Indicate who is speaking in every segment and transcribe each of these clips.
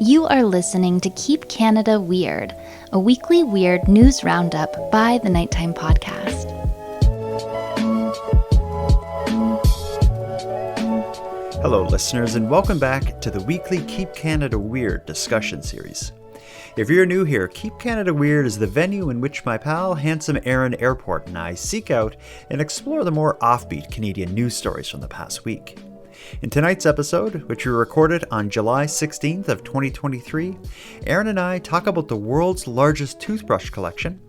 Speaker 1: You are listening to Keep Canada Weird, a weekly weird news roundup by the Nighttime Podcast.
Speaker 2: Hello, listeners, and welcome back to the weekly Keep Canada Weird discussion series. If you're new here, Keep Canada Weird is the venue in which my pal, handsome Aaron Airport, and I seek out and explore the more offbeat Canadian news stories from the past week. In tonight's episode, which we recorded on July 16th of 2023, Aaron and I talk about the world's largest toothbrush collection.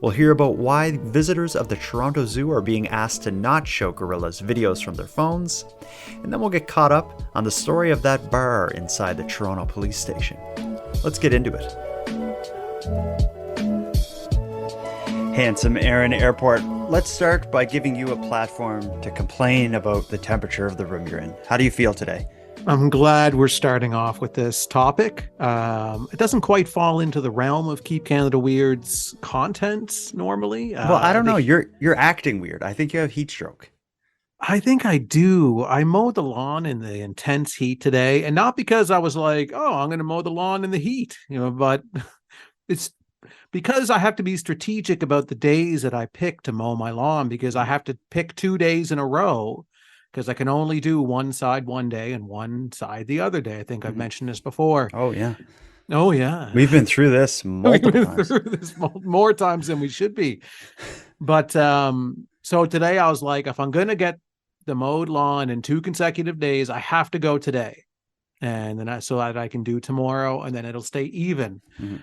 Speaker 2: We'll hear about why visitors of the Toronto Zoo are being asked to not show gorillas videos from their phones, and then we'll get caught up on the story of that bar inside the Toronto police station. Let's get into it. Handsome Aaron Airport, let's start by giving you a platform to complain about the temperature of the room you're in. How do you feel today?
Speaker 3: I'm glad we're starting off with this topic. It doesn't quite fall into the realm of Keep Canada Weird's content normally.
Speaker 2: Well, I don't know. You're acting weird. I think you have heat stroke.
Speaker 3: I think I do. I mowed the lawn in the intense heat today, and not because I was like, oh, I'm going to mow the lawn in the heat, but it's because I have to be strategic about the days that I pick to mow my lawn, because I have to pick 2 days in a row because I can only do one side one day and one side the other day. I think I've mentioned this before.
Speaker 2: Oh, yeah.
Speaker 3: Oh, yeah.
Speaker 2: We've been through this multiple times.
Speaker 3: Through this more times than we should be. But so today I was like, if I'm going to get the mowed lawn in 2 consecutive days, I have to go today. And then so that I can do tomorrow, and then it'll stay even. Mm-hmm.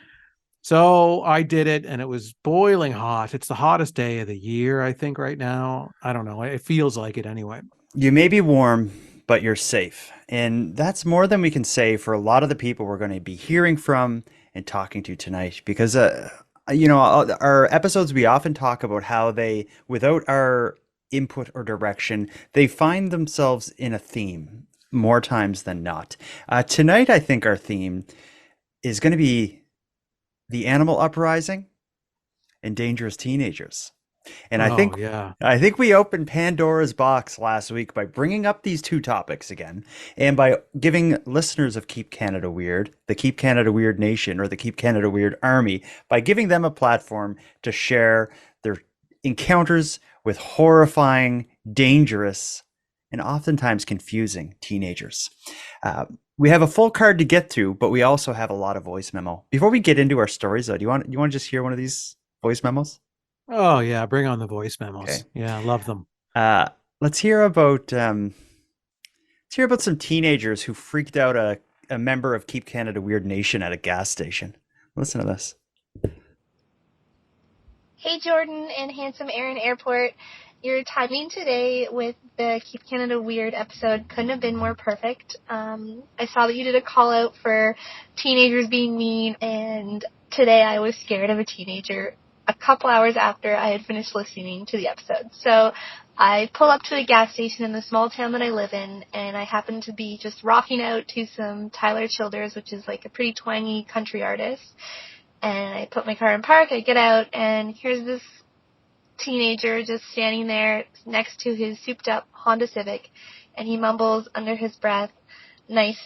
Speaker 3: So I did it, and it was boiling hot. It's the hottest day of the year, I think, right now. I don't know. It feels like it anyway.
Speaker 2: You may be warm, but you're safe. And that's more than we can say for a lot of the people we're going to be hearing from and talking to tonight. Because, our episodes, we often talk about how they, without our input or direction, they find themselves in a theme more times than not. Tonight, I think our theme is going to be the animal uprising and dangerous teenagers. And I think we opened Pandora's box last week by bringing up these two topics again, and by giving listeners of Keep Canada Weird, the Keep Canada Weird Nation, or the Keep Canada Weird Army, by giving them a platform to share their encounters with horrifying, dangerous, and oftentimes confusing teenagers. We have a full card to get to, but we also have a lot of voice memo. Before we get into our stories, though, do you want to just hear one of these voice memos?
Speaker 3: Oh yeah, bring on the voice memos. Okay. Yeah, I love them.
Speaker 2: Let's hear about some teenagers who freaked out a member of Keep Canada Weird Nation at a gas station. Listen to this.
Speaker 4: Hey Jordan and handsome Aaron Airport. Your timing today with the Keep Canada Weird episode couldn't have been more perfect. I saw that you did a call out for teenagers being mean, and today I was scared of a teenager a couple hours after I had finished listening to the episode. So I pull up to the gas station in the small town that I live in, and I happen to be just rocking out to some Tyler Childers, which is like a pretty twangy country artist. And I put my car in park, I get out, and here's this teenager just standing there next to his souped up Honda Civic, and he mumbles under his breath, nice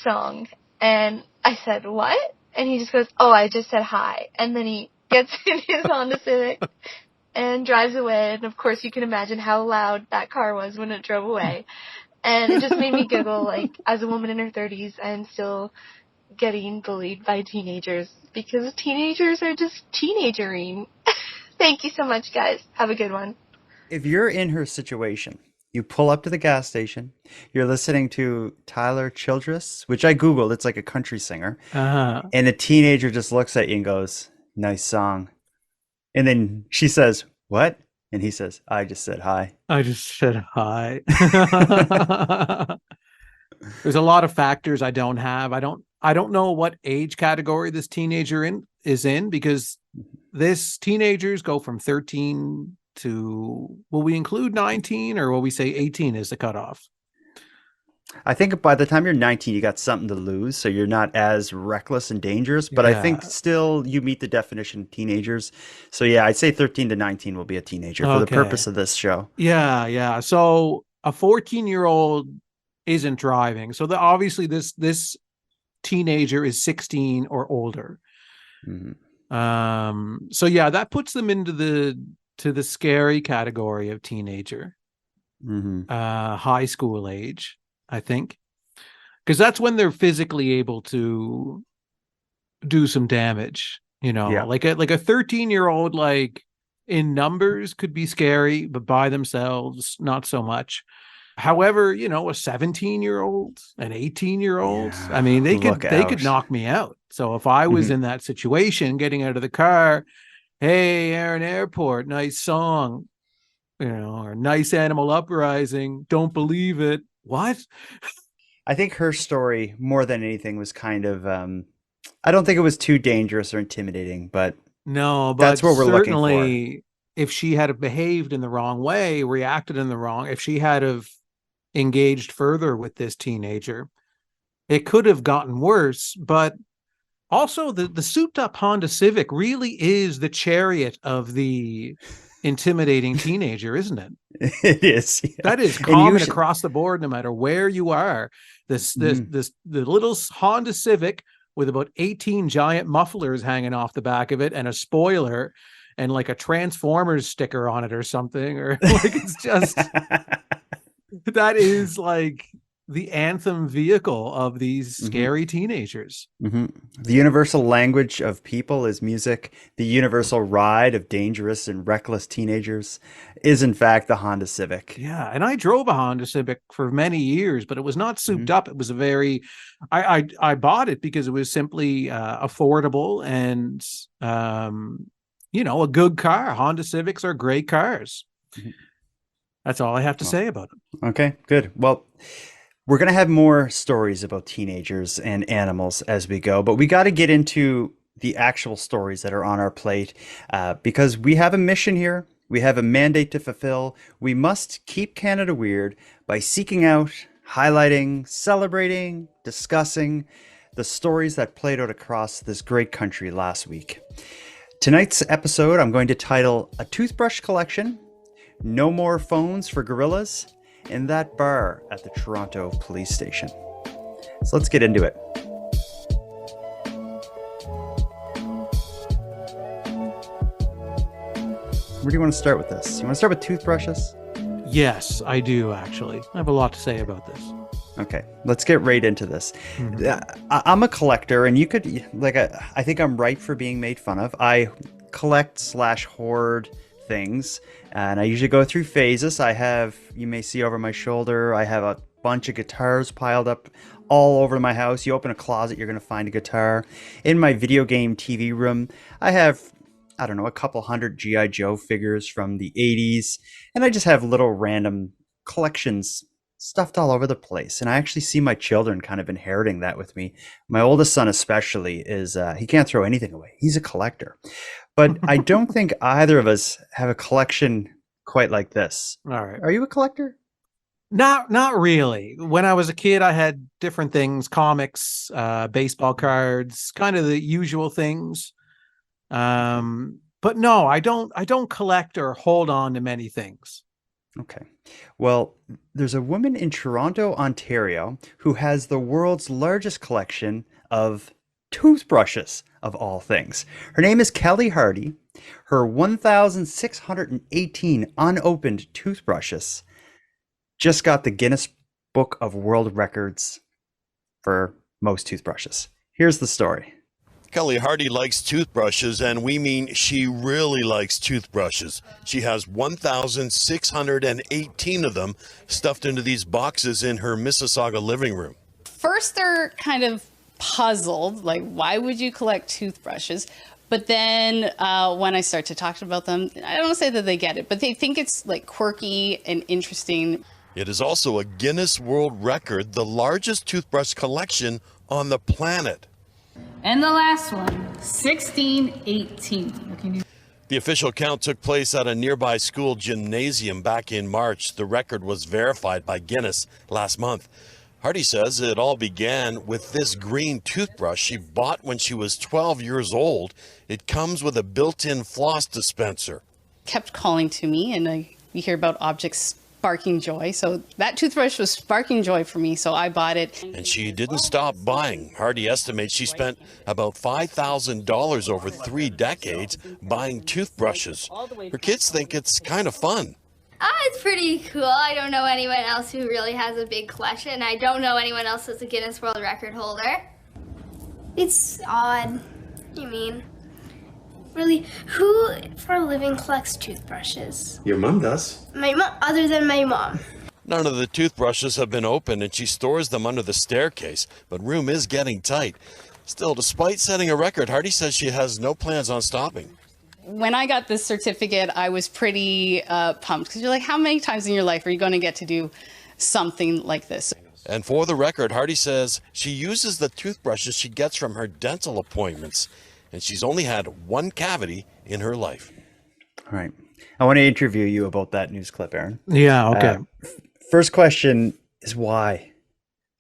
Speaker 4: song. And I said, what? And he just goes, oh, I just said hi. And then he gets in his Honda Civic and drives away. And of course you can imagine how loud that car was when it drove away. And it just made me giggle. Like, as a woman in her 30s, I'm still getting bullied by teenagers because teenagers are just teenagering. Thank you so much, guys. Have a good one.
Speaker 2: If you're in her situation, you pull up to the gas station, you're listening to Tyler Childress, which I Googled, it's like a country singer, and a teenager just looks at you and goes, nice song. And then she says, what? And he says, I just said hi.
Speaker 3: I just said hi. There's a lot of factors I don't have. I don't know what age category this teenager is in, because this teenagers go from 13 to, will we include 19, or will we say 18 is the cutoff?
Speaker 2: I think by the time you're 19, you got something to lose, so you're not as reckless and dangerous. But yeah. I think still you meet the definition of teenagers. So yeah, I'd say 13 to 19 will be a teenager for the purpose of this show.
Speaker 3: Yeah. So a 14-year-old isn't driving. So obviously this teenager is 16 or older.
Speaker 2: Mm-hmm.
Speaker 3: So yeah, that puts them into the scary category of teenager,
Speaker 2: Mm-hmm.
Speaker 3: high school age, I think, because that's when they're physically able to do some damage.
Speaker 2: Yeah.
Speaker 3: Like a 13-year-old, like in numbers could be scary, but by themselves, not so much. However, a 17-year-old, an 18-year-old, I
Speaker 2: Yeah.
Speaker 3: mean, they
Speaker 2: Look
Speaker 3: could
Speaker 2: out.
Speaker 3: knock me out. So if I was
Speaker 2: Mm-hmm.
Speaker 3: in that situation, getting out of the car, hey, Aaron Airport, nice song, or nice animal uprising, don't believe it. What?
Speaker 2: I think her story, more than anything, was kind of, I don't think it was too dangerous or intimidating, but
Speaker 3: No,
Speaker 2: that's
Speaker 3: but
Speaker 2: what we're looking for.
Speaker 3: certainly if she had behaved in the wrong way, reacted in the wrong, if she had have engaged further with this teenager, it could have gotten worse. But also the souped up Honda Civic really is the chariot of the intimidating teenager, isn't it?
Speaker 2: It is. Yeah.
Speaker 3: That is
Speaker 2: And
Speaker 3: common
Speaker 2: usually,
Speaker 3: across the board, no matter where you are.
Speaker 2: Mhm.
Speaker 3: The little Honda Civic with about 18 giant mufflers hanging off the back of it and a spoiler and like a Transformers sticker on it or something, or like it's just that is like the anthem vehicle of these
Speaker 2: Mhm.
Speaker 3: scary teenagers.
Speaker 2: Mhm. The universal language of people is music. The universal ride of dangerous and reckless teenagers is, in fact, the Honda Civic.
Speaker 3: Yeah, and I drove a Honda Civic for many years, but it was not souped
Speaker 2: Mhm.
Speaker 3: up. It was a very, I bought it because it was simply affordable and a good car. Honda Civics are great cars.
Speaker 2: Mhm.
Speaker 3: That's all I have to
Speaker 2: Well,
Speaker 3: say about it.
Speaker 2: okay, good. Well, we're going to have more stories about teenagers and animals as we go, but we got to get into the actual stories that are on our plate because we have a mission here. We have a mandate to fulfill. We must keep Canada weird by seeking out, highlighting, celebrating, discussing the stories that played out across this great country last week. Tonight's episode, I'm going to title A Toothbrush Collection, No More Phones for Gorillas, and That Bar at the Toronto Police Station. So let's get into it. Where do you want to start with this? You want to start with toothbrushes?
Speaker 3: Yes, I do actually. I have a lot to say about this.
Speaker 2: Okay, let's get right into this.
Speaker 3: Mhm.
Speaker 2: I'm a collector, and you could, like, I think I'm right for being made fun of. I collect/hoard things, and I usually go through phases. You may see over my shoulder, I have a bunch of guitars piled up all over my house. You open a closet, you're going to find a guitar. In my video game TV room, I have, I don't know, a couple hundred G.I. Joe figures from the 80s, and I just have little random collections stuffed all over the place. And I actually see my children kind of inheriting that with me. My oldest son especially he can't throw anything away. He's a collector. But I don't think either of us have a collection quite like this.
Speaker 3: All right.
Speaker 2: Are you a collector?
Speaker 3: Not really. When I was a kid, I had different things, comics, baseball cards, kind of the usual things. But no, I don't collect or hold on to many things.
Speaker 2: Okay. Well, there's a woman in Toronto, Ontario, who has the world's largest collection of toothbrushes, of all things. Her name is Kelly Hardy. Her 1,618 unopened toothbrushes just got the Guinness Book of World Records for most toothbrushes. Here's the story.
Speaker 5: Kelly Hardy likes toothbrushes, and we mean she really likes toothbrushes. She has 1,618 of them stuffed into these boxes in her Mississauga living room.
Speaker 6: First, they're kind of puzzled, like, why would you collect toothbrushes? But then when I start to talk about them, I don't say that they get it, but they think it's like quirky and interesting.
Speaker 5: It is also a Guinness World Record, the largest toothbrush collection on the planet.
Speaker 7: And the last one, 1618.
Speaker 5: The official count took place at a nearby school gymnasium back in March. The record was verified by Guinness last month. Hardy says it all began with this green toothbrush she bought when she was 12 years old. It comes with a built-in floss dispenser.
Speaker 6: Kept calling to me, and you hear about objects sparking joy. So that toothbrush was sparking joy for me, so I bought it.
Speaker 5: And she didn't stop buying. Hardy estimates she spent about $5,000 over 3 decades buying toothbrushes. Her kids think it's kind of fun.
Speaker 8: It's pretty cool. I don't know anyone else who really has a big collection. I don't know anyone else that's a Guinness World Record holder. It's odd. You mean, really, who for a living collects toothbrushes?
Speaker 9: Your mom does.
Speaker 8: My mom, other than my mom.
Speaker 5: None of the toothbrushes have been opened and she stores them under the staircase, but room is getting tight. Still, despite setting a record, Hardy says she has no plans on stopping.
Speaker 6: When I got this certificate, I was pretty pumped, because you're like, how many times in your life are you going to get to do something like this?
Speaker 5: And for the record, Hardy says she uses the toothbrushes she gets from her dental appointments, and she's only had one cavity in her life.
Speaker 2: All right. I want to interview you about that news clip, Aaron.
Speaker 3: Yeah, okay.
Speaker 2: First question is why,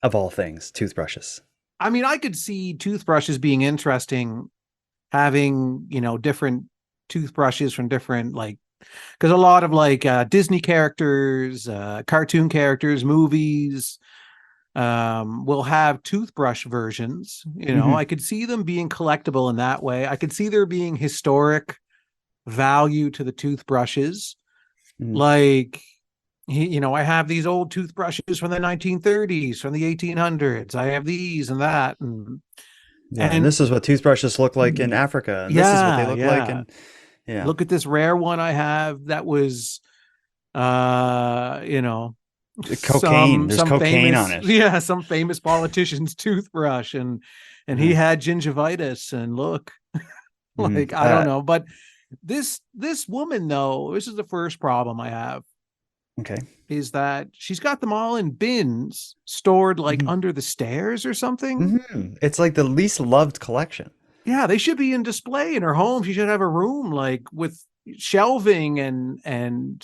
Speaker 2: of all things, toothbrushes?
Speaker 3: I mean, I could see toothbrushes being interesting, having, different toothbrushes from different, because a lot of Disney characters, cartoon characters, movies will have toothbrush versions. I could see them being collectible in that way. I could see there being historic value to the toothbrushes. I have these old toothbrushes from the 1930s, from the 1800s. I have these and that. And
Speaker 2: this is what toothbrushes look like in Africa. And this is what they look like. And
Speaker 3: look at this rare one I have that was,
Speaker 2: cocaine. There's cocaine
Speaker 3: famous,
Speaker 2: on it.
Speaker 3: Yeah, some famous politician's toothbrush, and he had gingivitis. And look, I don't know, but this woman, though, this is the first problem I have.
Speaker 2: Okay.
Speaker 3: Is that she's got them all in bins stored under the stairs or something.
Speaker 2: It's like the least loved collection.
Speaker 3: Yeah, they should be in display in her home. She should have a room with shelving and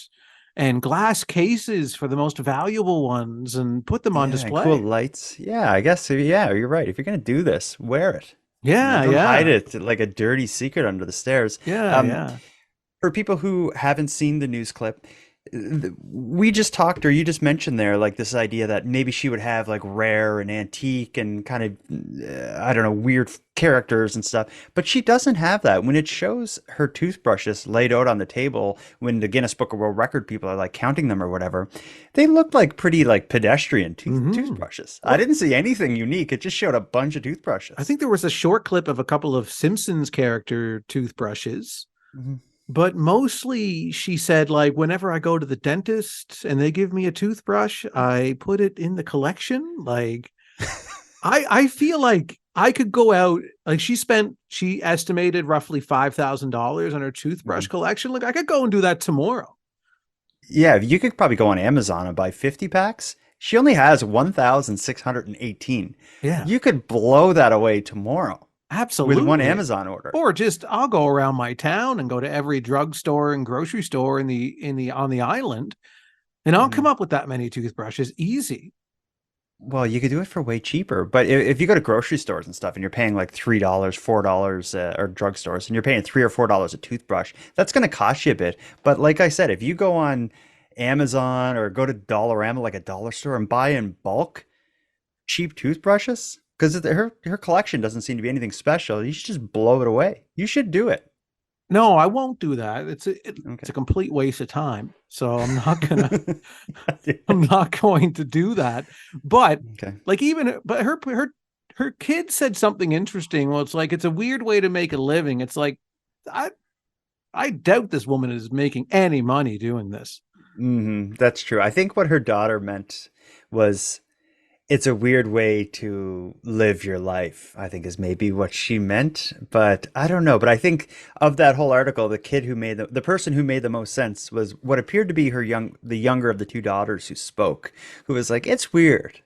Speaker 3: glass cases for the most valuable ones, and put them on display.
Speaker 2: Cool lights. Yeah, I guess. Yeah, you're right. If you're going to do this, wear it.
Speaker 3: Yeah,
Speaker 2: don't hide it like a dirty secret under the stairs.
Speaker 3: Yeah.
Speaker 2: For people who haven't seen the news clip, we just talked, or you just mentioned there, this idea that maybe she would have rare and antique and kind of, I don't know, weird characters and stuff, but she doesn't have that. When it shows her toothbrushes laid out on the table, when the Guinness Book of World Record people are counting them or whatever, they look like pretty pedestrian toothbrushes. I didn't see anything unique. It just showed a bunch of toothbrushes.
Speaker 3: I think there was a short clip of a couple of Simpsons character toothbrushes. But mostly she said, whenever I go to the dentist and they give me a toothbrush, I put it in the collection. I feel like I could go out, she estimated roughly $5,000 on her toothbrush collection. I could go and do that tomorrow.
Speaker 2: Yeah, you could probably go on Amazon and buy 50 packs. She only has 1,618.
Speaker 3: Yeah.
Speaker 2: You could blow that away tomorrow.
Speaker 3: Absolutely.
Speaker 2: With one Amazon order.
Speaker 3: Or I'll go around my town and go to every drugstore and grocery store on the island, and I'll come up with that many toothbrushes easy.
Speaker 2: Well, you could do it for way cheaper. But if you go to grocery stores and stuff and you're paying $3, $4, or drugstores, and you're paying $3 or $4 a toothbrush, that's going to cost you a bit. But like I said, if you go on Amazon or go to Dollarama, like a dollar store, and buy in bulk cheap toothbrushes, because her collection doesn't seem to be anything special, you should just blow it away. You should do it.
Speaker 3: No, I won't do that. It's a complete waste of time. So I'm not going to do that. But her kid said something interesting. Well, it's a weird way to make a living. It's I doubt this woman is making any money doing this.
Speaker 2: That's true. I think what her daughter meant was, it's a weird way to live your life, I think, is maybe what she meant. But I don't know. But I think of that whole article, the kid who made the person who made the most sense was what appeared to be the younger of the two daughters who spoke, who was like, it's weird.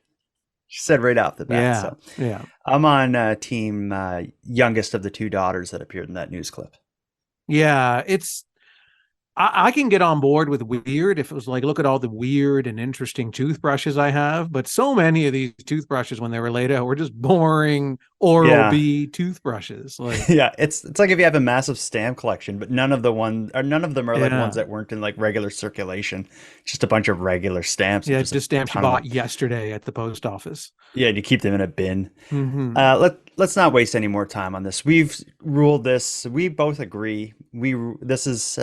Speaker 2: She said right off the bat.
Speaker 3: Yeah.
Speaker 2: I'm on team youngest of the two daughters that appeared in that news clip.
Speaker 3: Yeah, I can get on board with weird if it was like, look at all the weird and interesting toothbrushes I have. But so many of these toothbrushes, when they were laid out, were just boring
Speaker 2: Yeah.
Speaker 3: Oral-B toothbrushes. Like,
Speaker 2: Yeah, it's like if you have a massive stamp collection, but none of them are like ones
Speaker 3: yeah,
Speaker 2: that weren't in like regular circulation. Just a bunch of regular stamps and
Speaker 3: yeah,
Speaker 2: just a
Speaker 3: just stamps you
Speaker 2: ton of them.
Speaker 3: bought yesterday at the post office.
Speaker 2: Yeah, and you keep them in a bin.
Speaker 3: Hmm.
Speaker 2: Let's not waste any more time on this. We've ruled this. We both agree. This is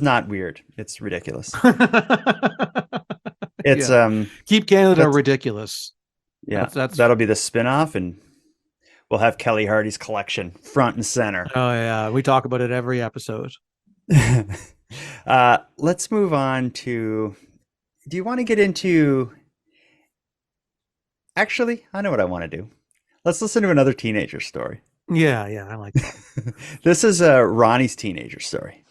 Speaker 2: not weird. It's ridiculous. It's
Speaker 3: Yeah, keep Canada
Speaker 2: that's
Speaker 3: ridiculous.
Speaker 2: yeah,
Speaker 3: That's.
Speaker 2: that'll be the spin-off, and we'll have Kelly Hardy's collection front and center.
Speaker 3: Oh yeah, we talk about it every episode.
Speaker 2: Let's move on to. Do you want to get into? Actually, I know what I want to do. Let's listen to another teenager story.
Speaker 3: Yeah, yeah, I like that.
Speaker 2: This is Ronnie's teenager story.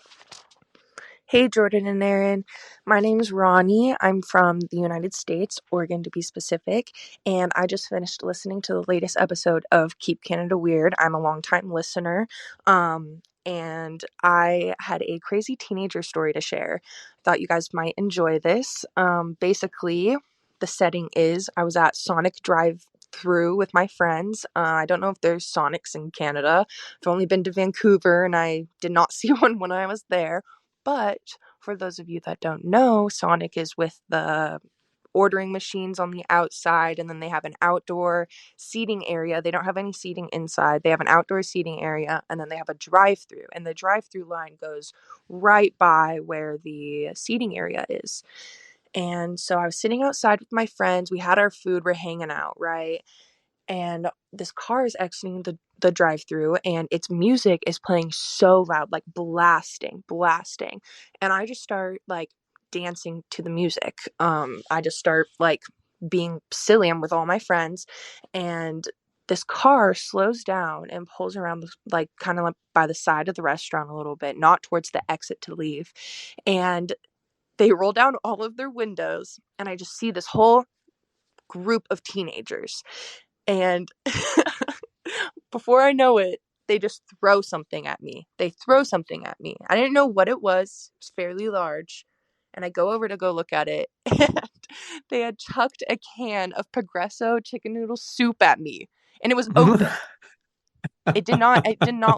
Speaker 9: Hey, Jordan and Aaron. My name's Ronnie. I'm from the United States, Oregon to be specific, and I just finished listening to the latest episode of Keep Canada Weird. I'm a longtime listener, and I had a crazy teenager story to share. Thought you guys might enjoy this. Basically, the setting is I was at Sonic Drive through with my friends. I don't know if there's Sonics in Canada. I've only been to Vancouver, and I did not see one when I was there. But for those of you that don't know, Sonic is with the ordering machines on the outside, and then they have an outdoor seating area. They don't have any seating inside. They have an outdoor seating area, and then they have a drive-through, and the drive-through line goes right by where the seating area is. And so I was sitting outside with my friends. We had our food. We're hanging out, right? And this car is exiting the drive-through, and its music is playing so loud, like blasting. And I just start like dancing to the music. I just start like being silly. I'm with all my friends, and this car slows down and pulls around like kind of like by the side of the restaurant a little bit, not towards the exit to leave. And they roll down all of their windows, and I just see this whole group of teenagers. And before I know it, they just throw something at me. They throw something at me. I didn't know what it was. It's fairly large. And I go over to go look at it. And they had chucked a can of Progresso chicken noodle soup at me. And it was open. It did not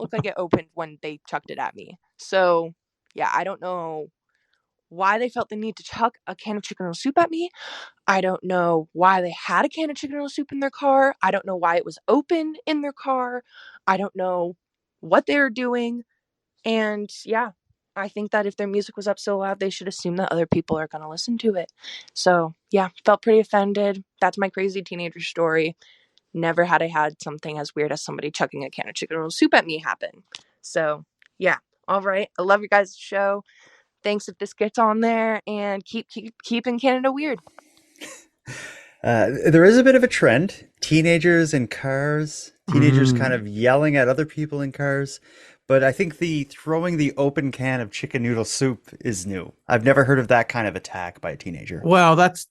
Speaker 9: look like it opened when they chucked it at me. So yeah, I don't know why they felt the need to chuck a can of chicken noodle soup at me. I don't know why they had a can of chicken noodle soup in their car. I don't know why it was open in their car. I don't know what they were doing. And yeah, I think that if their music was up so loud, they should assume that other people are going to listen to it. So yeah, felt pretty offended. That's my crazy teenager story. Never had I had something as weird as somebody chucking a can of chicken noodle soup at me happen. So yeah, all right. I love your guys' show. Thanks if this gets on there, and keeping Canada weird.
Speaker 2: There is a bit of a trend. Teenagers in cars, teenagers kind
Speaker 3: Mm.
Speaker 2: of yelling at other people in cars. But I think the throwing the open can of chicken noodle soup is new. I've never heard of that kind of attack by a teenager.
Speaker 3: Well, that's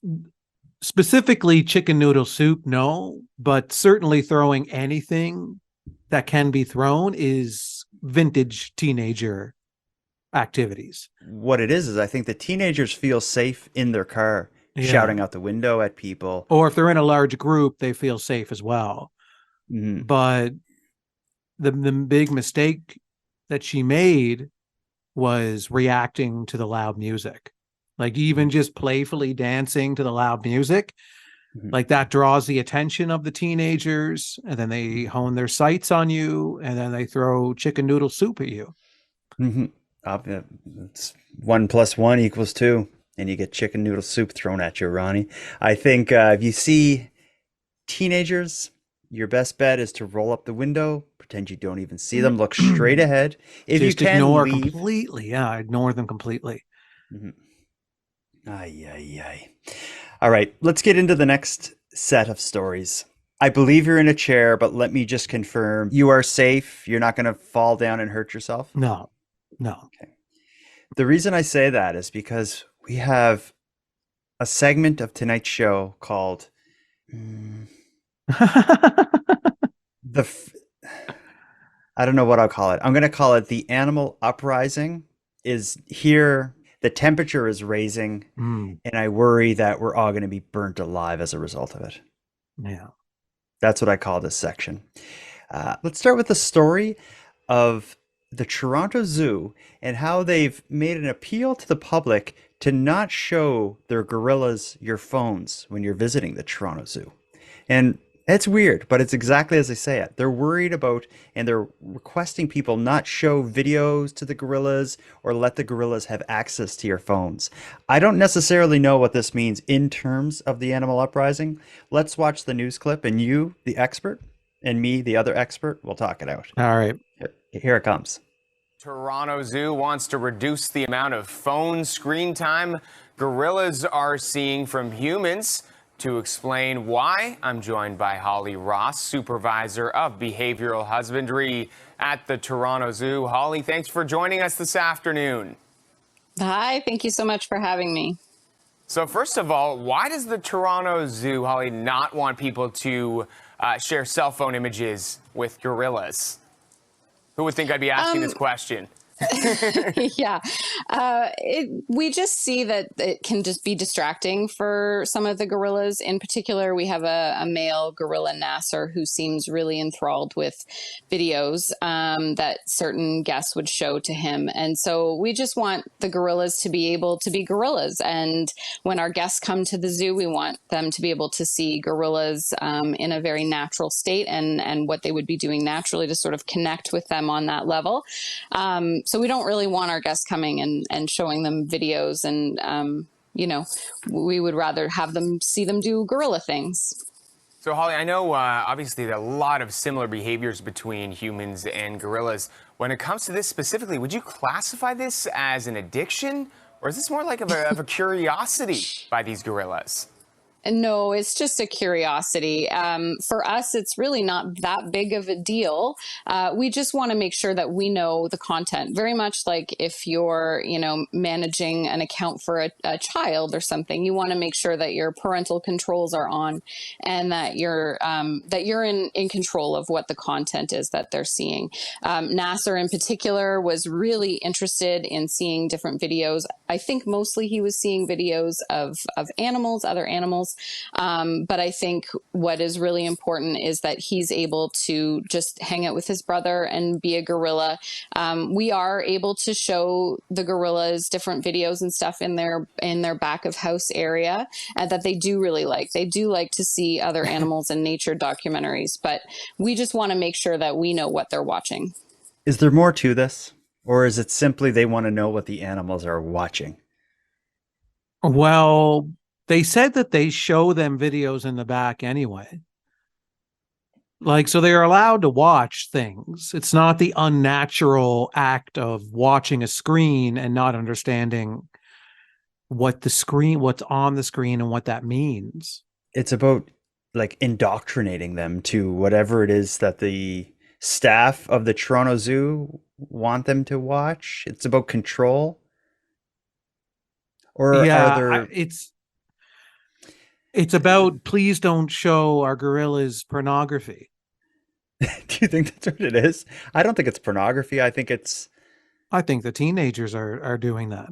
Speaker 3: specifically chicken noodle soup, no, but certainly throwing anything that can be thrown is vintage teenager activities.
Speaker 2: What it is I think the teenagers feel safe in their car,
Speaker 3: Yeah.
Speaker 2: shouting out the window at people.
Speaker 3: Or if they're in a large group, they feel safe as well.
Speaker 2: Mhm.
Speaker 3: But the big mistake that she made was reacting to the loud music. Like even just playfully dancing to the loud music,
Speaker 2: Mhm.
Speaker 3: like that draws the attention of the teenagers, and then they hone their sights on you, and then they throw chicken noodle soup at you.
Speaker 2: Mhm. It's 1 + 1 = 2, and you get chicken noodle soup thrown at you, Ronnie. I think if you see teenagers, your best bet is to roll up the window, pretend you don't even see them, look straight ahead. If you
Speaker 3: Just
Speaker 2: can,
Speaker 3: ignore
Speaker 2: leave.
Speaker 3: completely. Yeah, ignore them completely.
Speaker 2: Mhm. Ay, ay, ay. All right, let's get into the next set of stories. I believe you're in a chair, but let me just confirm you are safe. You're not going to fall down and hurt yourself.
Speaker 3: No.
Speaker 2: The reason I say that is because we have a segment of tonight's show called the. I don't know what I'll call it. I'm going to call it the Animal Uprising, is here. The temperature is raising, and I worry that we're all going to be burnt alive as a result of it.
Speaker 3: Yeah.
Speaker 2: That's what I call this section. Let's start with the story of the Toronto Zoo and how they've made an appeal to the public to not show their gorillas your phones when you're visiting the Toronto Zoo. And it's weird, but it's exactly as they say it. They're worried about and they're requesting people not show videos to the gorillas or let the gorillas have access to your phones. I don't necessarily know what this means in terms of the animal uprising. Let's watch the news clip, and you, the expert, and me, the other expert, will talk it out.
Speaker 3: All right.
Speaker 2: Here it comes.
Speaker 10: Toronto Zoo wants to reduce the amount of phone screen time gorillas are seeing from humans. To explain why, I'm joined by Holly Ross, Supervisor of Behavioral Husbandry at the Toronto Zoo. Holly, thanks for joining us this afternoon.
Speaker 6: Hi, thank you so much for having me.
Speaker 10: So first of all, why does the Toronto Zoo, Holly, not want people to share cell phone images with gorillas? Who would think I'd be asking this question?
Speaker 6: Yeah, we just see that it can just be distracting for some of the gorillas. In particular, we have a male gorilla, Nasser, who seems really enthralled with videos that certain guests would show to him. And so we just want the gorillas to be able to be gorillas. And when our guests come to the zoo, we want them to be able to see gorillas in a very natural state and what they would be doing naturally to sort of connect with them on that level. So we don't really want our guests coming and showing them videos and, you know, we would rather have them see them do gorilla things.
Speaker 10: So Holly, I know obviously there are a lot of similar behaviors between humans and gorillas. When it comes to this specifically, would you classify this as an addiction, or is this more like of a curiosity by these gorillas?
Speaker 6: No, it's just a curiosity. For us, it's really not that big of a deal. We just want to make sure that we know the content. Very much like if you're, you know, managing an account for a child or something, you want to make sure that your parental controls are on and that you're in control of what the content is that they're seeing. Nasser in particular was really interested in seeing different videos. I think mostly he was seeing videos of animals, other animals. But I think what is really important is that he's able to just hang out with his brother and be a gorilla. We are able to show the gorillas different videos and stuff in their back of house area that they do really like. They do like to see other animals and nature documentaries, but we just want to make sure that we know what they're watching.
Speaker 2: Is there more to this, or is it simply they want to know what the animals are watching?
Speaker 3: Well, they said that they show them videos in the back anyway. Like, so they're allowed to watch things. It's not the unnatural act of watching a screen and not understanding what's on the screen and what that means.
Speaker 2: It's about like indoctrinating them to whatever it is that the staff of the Toronto Zoo want them to watch. It's about control. Or
Speaker 3: yeah,
Speaker 2: are there...
Speaker 3: It's about, please don't show our gorillas pornography.
Speaker 2: Do you think that's what it is? I don't think it's pornography. I think
Speaker 3: the teenagers are doing that.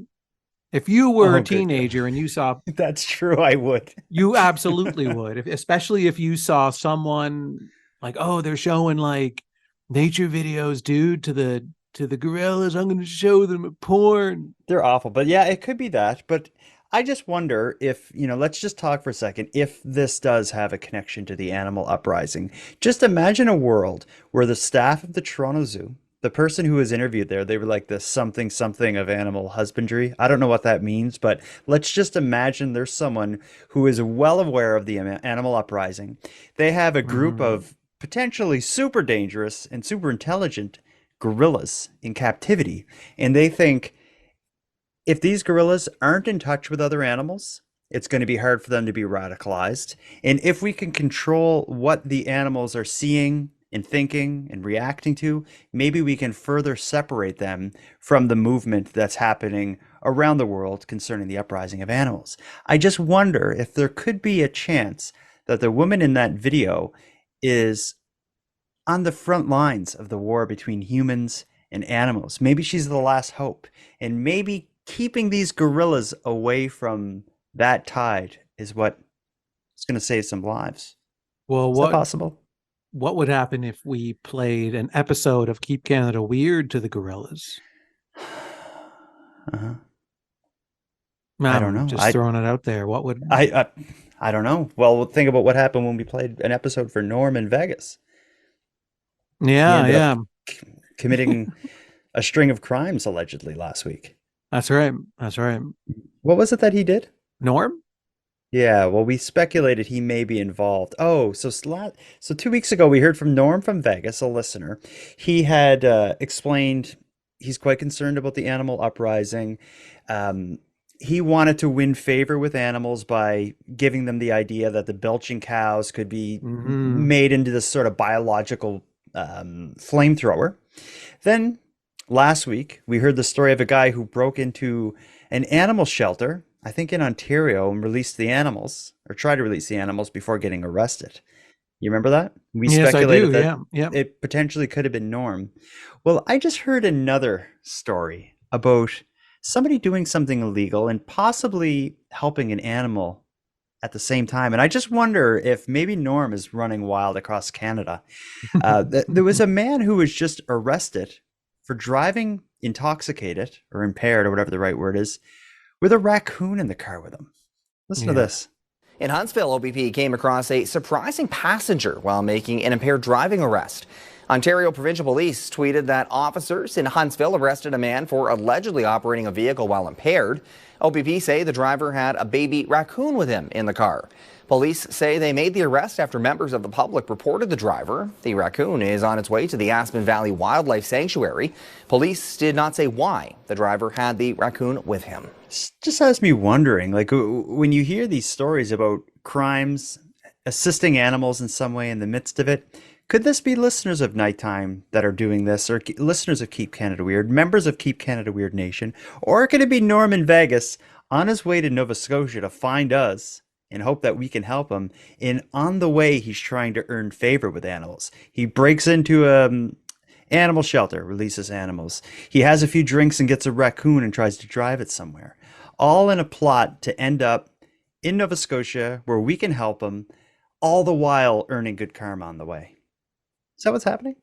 Speaker 3: If you were a teenager and you saw...
Speaker 2: That's true, I would.
Speaker 3: You absolutely would. Especially if you saw someone like, oh, they're showing like nature videos, dude, to the gorillas. I'm going to show them a porn.
Speaker 2: They're awful. But yeah, it could be that. But I just wonder if, let's just talk for a second, if this does have a connection to the animal uprising. Just imagine a world where the staff of the Toronto Zoo, the person who was interviewed there, they were like the something of animal husbandry. I don't know what that means, but let's just imagine there's someone who is well aware of the animal uprising. They have a group of potentially super dangerous and super intelligent gorillas in captivity, and they think, if these gorillas aren't in touch with other animals, it's going to be hard for them to be radicalized. And if we can control what the animals are seeing and thinking and reacting to, maybe we can further separate them from the movement that's happening around the world concerning the uprising of animals. I just wonder if there could be a chance that the woman in that video is on the front lines of the war between humans and animals. Maybe she's the last hope. And maybe keeping these gorillas away from that tide is what is going to save some lives.
Speaker 3: Well,
Speaker 2: Is that possible?
Speaker 3: what would happen if we played an episode of Keep Canada Weird to the gorillas?
Speaker 2: Uh-huh.
Speaker 3: I
Speaker 2: don't know.
Speaker 3: Just throwing it out there. What would
Speaker 2: I don't know. Well, think about what happened when we played an episode for Norm in Vegas.
Speaker 3: Yeah,
Speaker 2: He ended
Speaker 3: yeah.
Speaker 2: up committing a string of crimes allegedly last week.
Speaker 3: That's right. That's right.
Speaker 2: What was it that he did?
Speaker 3: Norm?
Speaker 2: Yeah, well, we speculated he may be involved. Oh, so 2 weeks ago we heard from Norm from Vegas, a listener. He had explained he's quite concerned about the animal uprising. He wanted to win favor with animals by giving them the idea that the belching cows could be made into this sort of biological flamethrower. Then last week, we heard the story of a guy who broke into an animal shelter, I think in Ontario, and released the animals, or tried to release the animals before getting arrested. You remember that? We speculated that it potentially could have been Norm. Well, I just heard another story about somebody doing something illegal and possibly helping an animal at the same time. And I just wonder if maybe Norm is running wild across Canada. There was a man who was just arrested for driving intoxicated or impaired or whatever the right word is, with a raccoon in the car with him. Listen to this.
Speaker 11: In Huntsville, OPP came across a surprising passenger while making an impaired driving arrest. Ontario Provincial Police tweeted that officers in Huntsville arrested a man for allegedly operating a vehicle while impaired. OPP say the driver had a baby raccoon with him in the car. Police say they made the arrest after members of the public reported the driver. The raccoon is on its way to the Aspen Valley Wildlife Sanctuary. Police did not say why the driver had the raccoon with him.
Speaker 2: Just has me wondering, like, when you hear these stories about crimes, assisting animals in some way in the midst of it, could this be listeners of Nighttime that are doing this, or listeners of Keep Canada Weird, members of Keep Canada Weird Nation, or could it be Norm in Vegas on his way to Nova Scotia to find us and hope that we can help him? And on the way, he's trying to earn favor with animals. He breaks into animal shelter, releases animals. He has a few drinks and gets a raccoon and tries to drive it somewhere. All in a plot to end up in Nova Scotia where we can help him, all the while earning good karma on the way. Is that what's happening?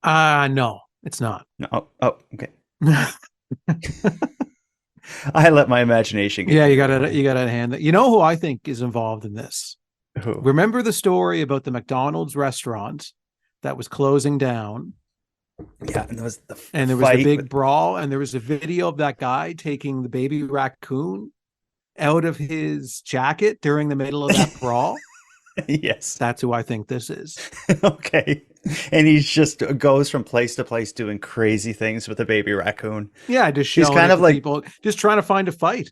Speaker 3: No, it's not.
Speaker 2: No. Oh, okay. I let my imagination get
Speaker 3: you got to hand that. You know who I think is involved in this?
Speaker 2: Who?
Speaker 3: Remember the story about the McDonald's restaurant that was closing down?
Speaker 2: Yeah, and there was the
Speaker 3: big brawl, and there was a video of that guy taking the baby raccoon out of his jacket during the middle of that brawl.
Speaker 2: Yes,
Speaker 3: that's who I think this is.
Speaker 2: Okay, and he just goes from place to place doing crazy things with a baby raccoon.
Speaker 3: Yeah, just showing he's kind of like people, just trying to find a fight.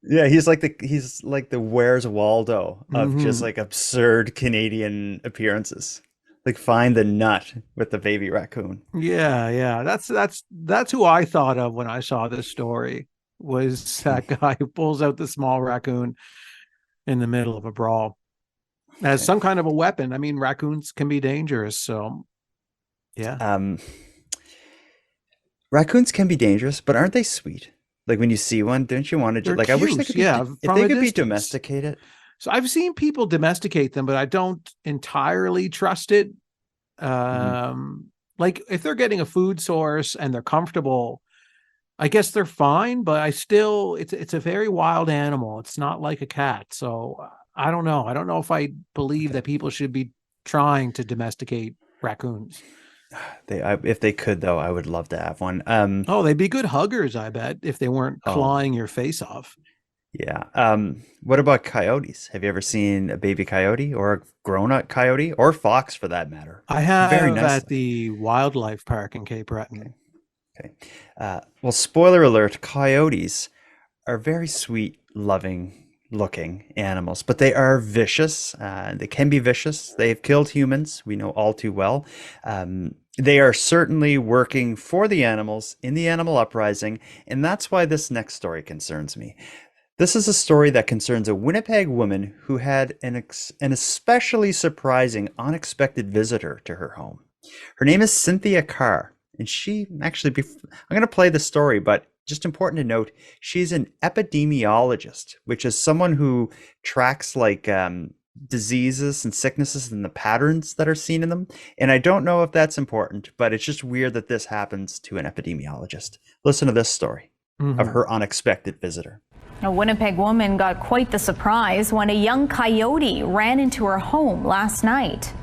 Speaker 2: Yeah, he's like the Where's Waldo of just like absurd Canadian appearances. Like find the nut with the baby raccoon.
Speaker 3: Yeah. That's who I thought of when I saw this story, was that guy who pulls out the small raccoon in the middle of a brawl as some kind of a weapon. I mean, raccoons can be dangerous, so yeah.
Speaker 2: Raccoons can be dangerous, but aren't they sweet? Like when you see one, don't you want to just like,
Speaker 3: cute.
Speaker 2: I wish they could be, if they could be domesticated.
Speaker 3: So I've seen people domesticate them, but I don't entirely trust it. Like if they're getting a food source and they're comfortable, I guess they're fine, but it's a very wild animal. It's not like a cat. So I don't know. I don't know if I believe that people should be trying to domesticate raccoons.
Speaker 2: If they could, though, I would love to have one.
Speaker 3: They'd be good huggers, I bet, if they weren't clawing your face off.
Speaker 2: Yeah. What about coyotes? Have you ever seen a baby coyote or a grown-up coyote or fox for that matter?
Speaker 3: I have. Very nice at the wildlife park in Cape Breton.
Speaker 2: Okay. Well, spoiler alert, coyotes are very sweet, loving looking animals, but they are vicious. They can be vicious. They have killed humans. We know all too well. They are certainly working for the animals in the animal uprising. And that's why this next story concerns me. This is a story that concerns a Winnipeg woman who had an especially surprising, unexpected visitor to her home. Her name is Cynthia Carr, And she actually, I'm going to play the story, but just important to note, she's an epidemiologist, which is someone who tracks like diseases and sicknesses and the patterns that are seen in them. And I don't know if that's important, but it's just weird that this happens to an epidemiologist. Listen to this story of her unexpected visitor.
Speaker 12: A Winnipeg woman got quite the surprise when a young coyote ran into her home last night.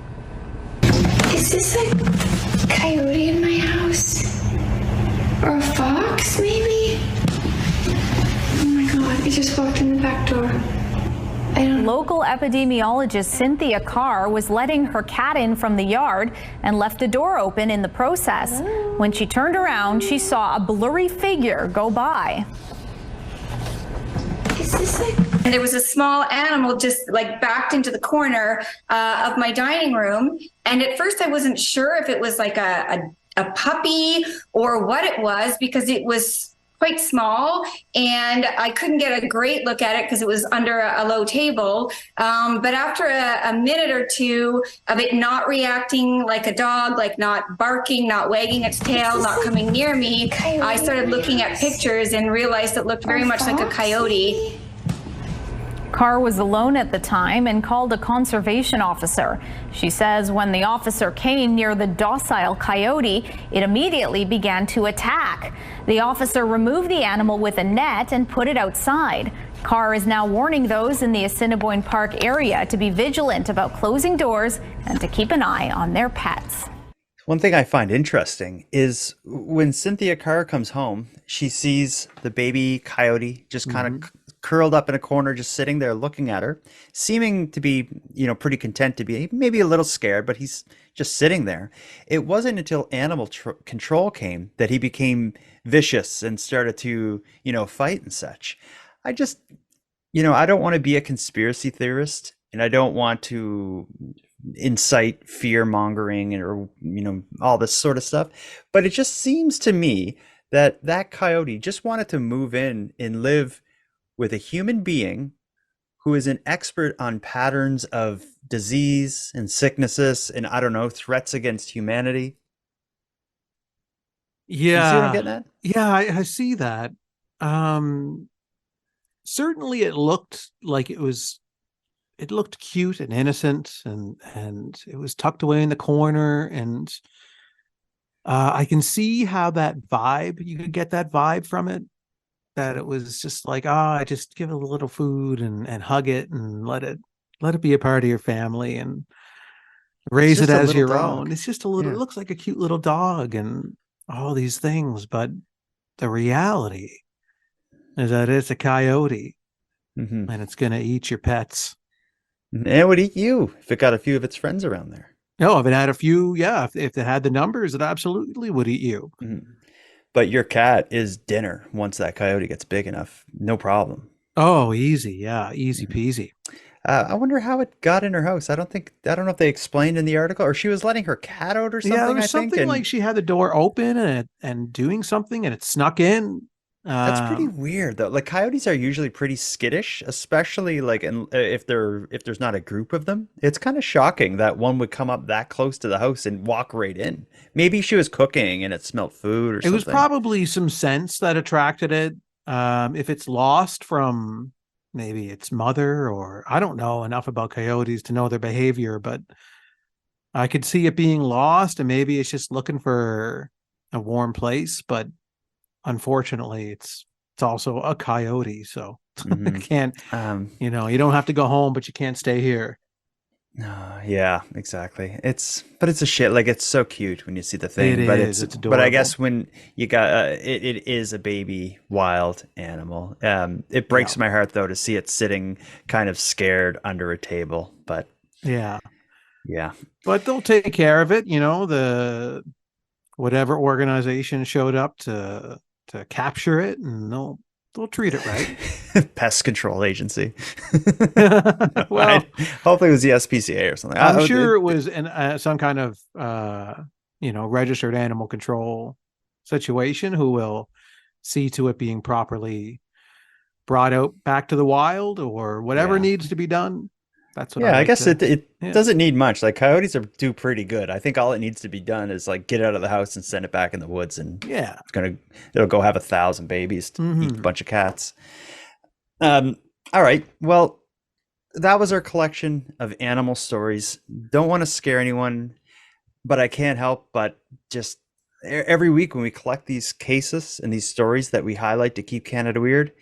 Speaker 13: Is this a coyote in my house? Or a fox, maybe? Oh my god, it just walked in the back door.
Speaker 12: Local epidemiologist Cynthia Carr was letting her cat in from the yard and left a door open in the process. When she turned around, she saw a blurry figure go by.
Speaker 13: And there was a small animal just like backed into the corner of my dining room. And at first I wasn't sure if it was like a puppy or what it was, because it was quite small and I couldn't get a great look at it because it was under a low table. But after a minute or two of it not reacting like a dog, like not barking, not wagging its tail, not coming near me, I started looking at pictures and realized it looked very much like a coyote.
Speaker 12: Carr was alone at the time and called a conservation officer. She says when the officer came near the docile coyote, it immediately began to attack. The officer removed the animal with a net and put it outside. Carr is now warning those in the Assiniboine Park area to be vigilant about closing doors and to keep an eye on their pets.
Speaker 2: One thing I find interesting is when Cynthia Carr comes home, she sees the baby coyote just kind of curled up in a corner, just sitting there looking at her, seeming to be, pretty content to be, maybe a little scared, but he's just sitting there. It wasn't until animal control came that he became vicious and started to, fight and such. I just, I don't want to be a conspiracy theorist, and I don't want to incite fear mongering or, all this sort of stuff. But it just seems to me that that coyote just wanted to move in and live with a human being who is an expert on patterns of disease and sicknesses and, I don't know, threats against humanity.
Speaker 3: Yeah.
Speaker 2: You see what I'm getting at?
Speaker 3: Yeah, I see that. Certainly it looked like it looked cute and innocent and it was tucked away in the corner. And I can see how that vibe, you could get that vibe from it. That it was just like, I just give it a little food and hug it and let it be a part of your family and raise it as your own. It's just a little, It looks like a cute little dog and all these things. But the reality is that it's a coyote and it's going to eat your pets.
Speaker 2: And it would eat you if it got a few of its friends around there.
Speaker 3: No, if it had a few, yeah. If it had the numbers, it absolutely would eat you.
Speaker 2: But your cat is dinner once that coyote gets big enough. No problem.
Speaker 3: Oh, easy. Yeah. Easy peasy.
Speaker 2: I wonder how it got in her house. I don't know if they explained in the article, or she was letting her cat out or something.
Speaker 3: Yeah, it was
Speaker 2: I think.
Speaker 3: something like she had the door open and doing something and it snuck in.
Speaker 2: That's pretty weird though. Like coyotes are usually pretty skittish, especially like if there's not a group of them. It's kind of shocking that one would come up that close to the house and walk right in. Maybe she was cooking and it smelled food or something.
Speaker 3: It was probably some sense that attracted it. If it's lost from maybe its mother, or I don't know enough about coyotes to know their behavior, but I could see it being lost and maybe it's just looking for a warm place. But unfortunately, it's also a coyote, so it can't. You don't have to go home, but you can't stay here.
Speaker 2: Yeah, exactly. It's a shit. Like it's so cute when you see the thing,
Speaker 3: it's adorable.
Speaker 2: But I guess when you got it is a baby wild animal. It breaks my heart though to see it sitting kind of scared under a table. But
Speaker 3: yeah,
Speaker 2: but
Speaker 3: they'll take care of it. The whatever organization showed up to capture it, and they'll treat it right.
Speaker 2: Pest control agency.
Speaker 3: Well,
Speaker 2: hopefully it was the SPCA or something.
Speaker 3: I'm sure it was some kind of registered animal control situation who will see to it being properly brought out back to the wild or whatever needs to be done. That's what
Speaker 2: Yeah, I
Speaker 3: like
Speaker 2: guess
Speaker 3: to-
Speaker 2: it
Speaker 3: yeah.
Speaker 2: doesn't need much. Like coyotes do pretty good. I think all it needs to be done is like get it out of the house and send it back in the woods, and
Speaker 3: Yeah.
Speaker 2: it'll go have 1,000 babies to eat a
Speaker 3: Mhm.
Speaker 2: bunch of cats. All right. Well, that was our collection of animal stories. Don't want to scare anyone, but I can't help but just every week when we collect these cases and these stories that we highlight to keep Canada weird,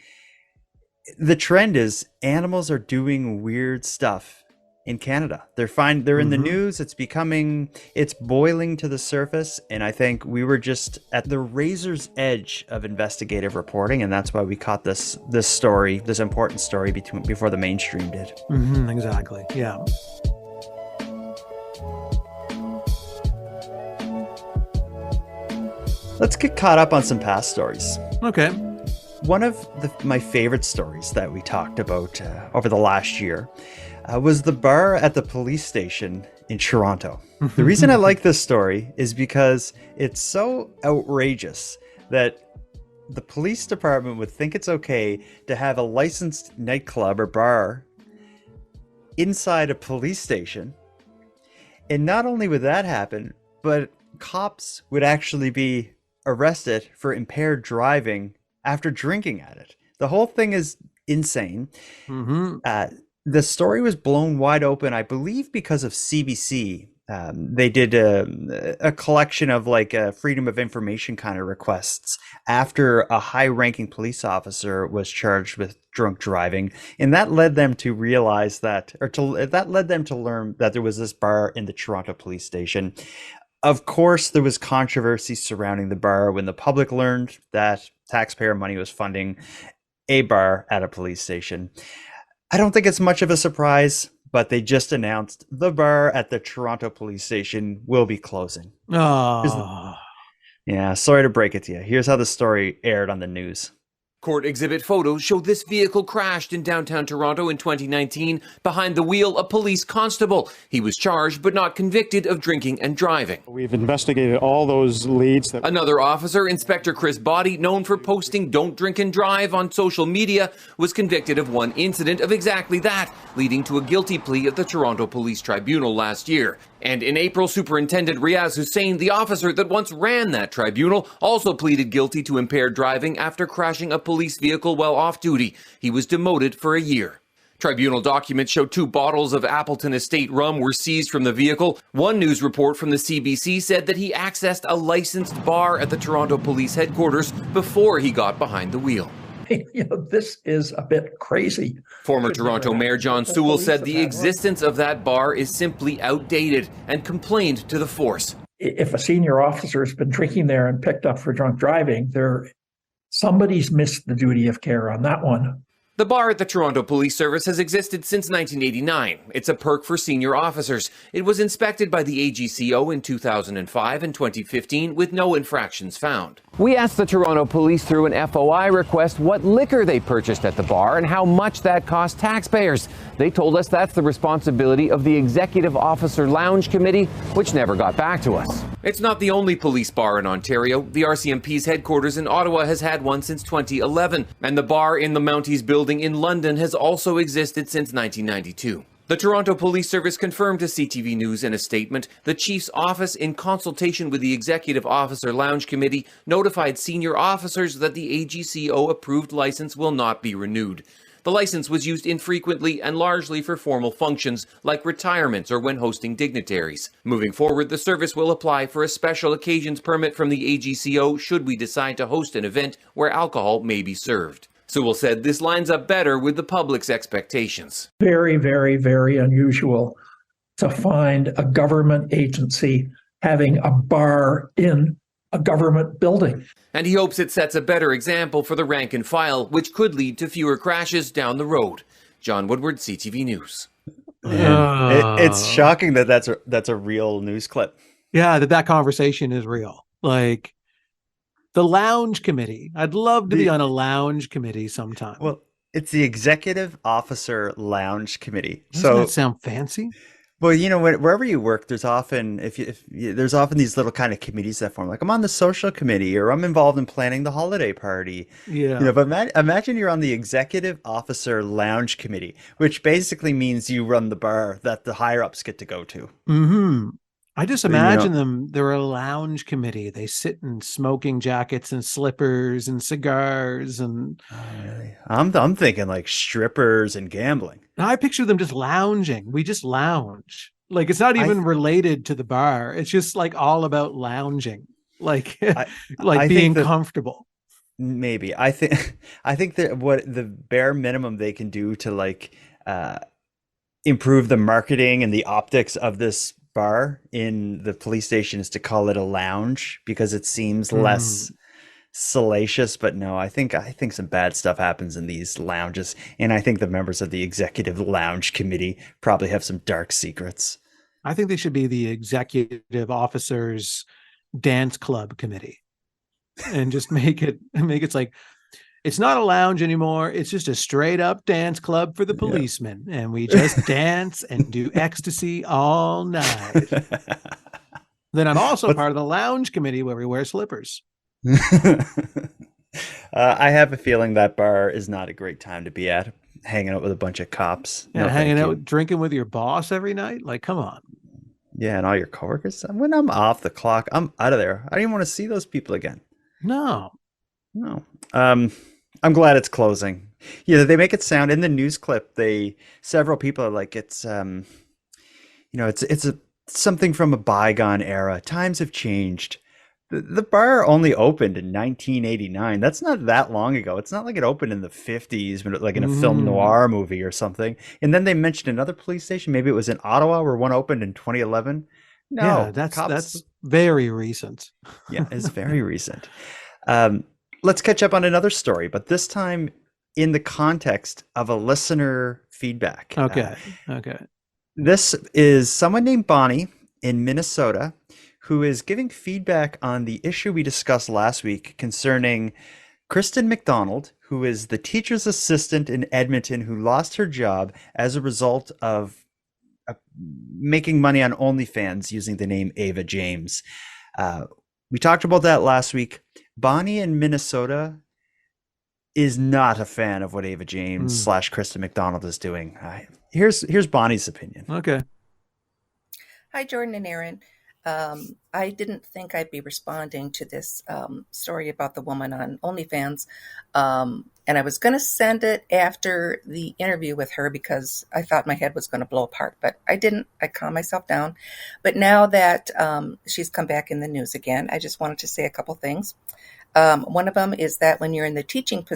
Speaker 2: the trend is animals are doing weird stuff in Canada. They're in the news. It's boiling to the surface. And I think we were just at the razor's edge of investigative reporting. And that's why we caught this story, this important story before the mainstream did.
Speaker 3: Exactly. Yeah.
Speaker 2: Let's get caught up on some past stories.
Speaker 3: Okay.
Speaker 2: One of my favorite stories that we talked about over the last year was the bar at the police station in Toronto. The reason I like this story is because it's so outrageous that the police department would think it's okay to have a licensed nightclub or bar inside a police station. And not only would that happen, but cops would actually be arrested for impaired driving after drinking at it. The whole thing is insane. The story was blown wide open, I believe, because of CBC. They did a collection of like freedom of information kind of requests after a high-ranking police officer was charged with drunk driving, and that led them to realize that led them to learn that there was this bar in the Toronto police station. Of course, there was controversy surrounding the bar when the public learned that taxpayer money was funding a bar at a police station. I don't think it's much of a surprise, but they just announced the bar at the Toronto police station will be closing.
Speaker 3: Oh.
Speaker 2: Yeah, sorry to break it to you. Here's how the story aired on the news.
Speaker 14: Court exhibit photos show this vehicle crashed in downtown Toronto in 2019. Behind the wheel, a police constable. He was charged but not convicted of drinking and driving.
Speaker 15: We've investigated all those leads.
Speaker 14: Another officer, Inspector Chris Body, known for posting "Don't drink and drive" on social media, was convicted of one incident of exactly that, leading to a guilty plea at the Toronto Police Tribunal last year. And in April, Superintendent Riaz Hussein, the officer that once ran that tribunal, also pleaded guilty to impaired driving after crashing a police vehicle while off duty. He was demoted for a year. Tribunal documents show 2 bottles of Appleton Estate rum were seized from the vehicle. One news report from the CBC said that he accessed a licensed bar at the Toronto Police headquarters before he got behind the wheel.
Speaker 16: This is a bit crazy.
Speaker 14: Former Toronto Mayor John Sewell said the existence of that bar is simply outdated and complained to the force.
Speaker 16: If a senior officer has been drinking there and picked up for drunk driving, somebody's missed the duty of care on that one.
Speaker 14: The bar at the Toronto Police Service has existed since 1989. It's a perk for senior officers. It was inspected by the AGCO in 2005 and 2015 with no infractions found.
Speaker 10: We asked the Toronto Police through an FOI request what liquor they purchased at the bar and how much that cost taxpayers. They told us that's the responsibility of the Executive Officer Lounge Committee, which never got back to us.
Speaker 14: It's not the only police bar in Ontario. The RCMP's headquarters in Ottawa has had one since 2011, and the bar in the Mounties building in London has also existed since 1992. The Toronto Police Service confirmed to CTV News in a statement the Chief's office, in consultation with the Executive Officer Lounge Committee, notified senior officers that the AGCO approved license will not be renewed. The license was used infrequently and largely for formal functions like retirements or when hosting dignitaries. Moving forward, the service will apply for a special occasions permit from the AGCO should we decide to host an event where alcohol may be served. Sewell said this lines up better with the public's expectations.
Speaker 16: Very, very, very unusual to find a government agency having a bar in a government building.
Speaker 14: And he hopes it sets a better example for the rank and file, which could lead to fewer crashes down the road. John Woodward, CTV News.
Speaker 2: It's shocking that that's a real news clip.
Speaker 3: Yeah, that conversation is real. Like, the lounge committee. I'd love to be on a lounge committee sometime.
Speaker 2: Well, it's the Executive Officer Lounge Committee.
Speaker 3: Doesn't that sound fancy?
Speaker 2: Well, wherever you work, there's often there's often these little kind of committees that form. Like I'm on the social committee, or I'm involved in planning the holiday party.
Speaker 3: Yeah.
Speaker 2: But imagine you're on the executive officer lounge committee, which basically means you run the bar that the higher ups get to go to.
Speaker 3: Mm-hmm. I just
Speaker 2: You
Speaker 3: imagine
Speaker 2: know,
Speaker 3: them. They're a lounge committee. They sit in smoking jackets and slippers and cigars, and
Speaker 2: I'm thinking like strippers and gambling.
Speaker 3: I picture them just lounging. We just lounge. Like it's not
Speaker 2: I
Speaker 3: even related to the bar. It's just like all about lounging, like
Speaker 2: I
Speaker 3: like
Speaker 2: I
Speaker 3: being
Speaker 2: think that
Speaker 3: comfortable.
Speaker 2: maybe I think that what the bare minimum they can do to like improve the marketing and the optics of this bar in the police station is to call it a lounge because it seems less
Speaker 3: Mm.
Speaker 2: salacious. But no, I think some bad stuff happens in these lounges, and I think the members of the executive lounge committee probably have some dark secrets.
Speaker 3: I think they should be the executive officers dance club committee, and just make it like it's not a lounge anymore. It's just a straight up dance club for the policemen, and we just dance and do ecstasy all night. Then I'm also
Speaker 2: What's
Speaker 3: part of the lounge committee where we wear slippers.
Speaker 2: I have a feeling that bar is not a great time to be at, hanging out with a bunch of cops.
Speaker 3: Yeah,
Speaker 2: No,
Speaker 3: hanging
Speaker 2: thank you.
Speaker 3: out, drinking with your boss every night. Like, come on.
Speaker 2: Yeah, and all your coworkers. When I'm off the clock, I'm out of there. I don't even want to see those people again.
Speaker 3: No.
Speaker 2: No. I'm glad it's closing. Yeah, they make it sound in the news clip. Several people are like, it's something from a bygone era. Times have changed. The bar only opened in 1989. That's not that long ago. It's not like it opened in the 50s, but like in a film
Speaker 3: Mm.
Speaker 2: noir movie or something. And then they mentioned another police station. Maybe it was in Ottawa where one opened in 2011.
Speaker 3: Yeah,
Speaker 2: No,
Speaker 3: that's
Speaker 2: cops.
Speaker 3: very recent.
Speaker 2: Yeah, it's very recent. Um, let's catch up on another story, but this time in the context of a listener feedback.
Speaker 3: Okay. Okay.
Speaker 2: This is someone named Bonnie in Minnesota who is giving feedback on the issue we discussed last week concerning Kristen McDonald, who is the teacher's assistant in Edmonton who lost her job as a result of uh, making money on OnlyFans using the name Ava James. We talked about that last week. Bonnie in Minnesota is not a fan of what Ava James
Speaker 3: Mm.
Speaker 2: slash Kristen McDonald is doing. Here's Bonnie's opinion.
Speaker 3: Okay.
Speaker 17: Hi, Jordan and Aaron. I didn't think I'd be responding to this story about the woman on OnlyFans. And I was going to send it after the interview with her because I thought my head was going to blow apart, but I didn't. I calmed myself down. But now that she's come back in the news again, I just wanted to say a couple things. One of them is that when you're in the teaching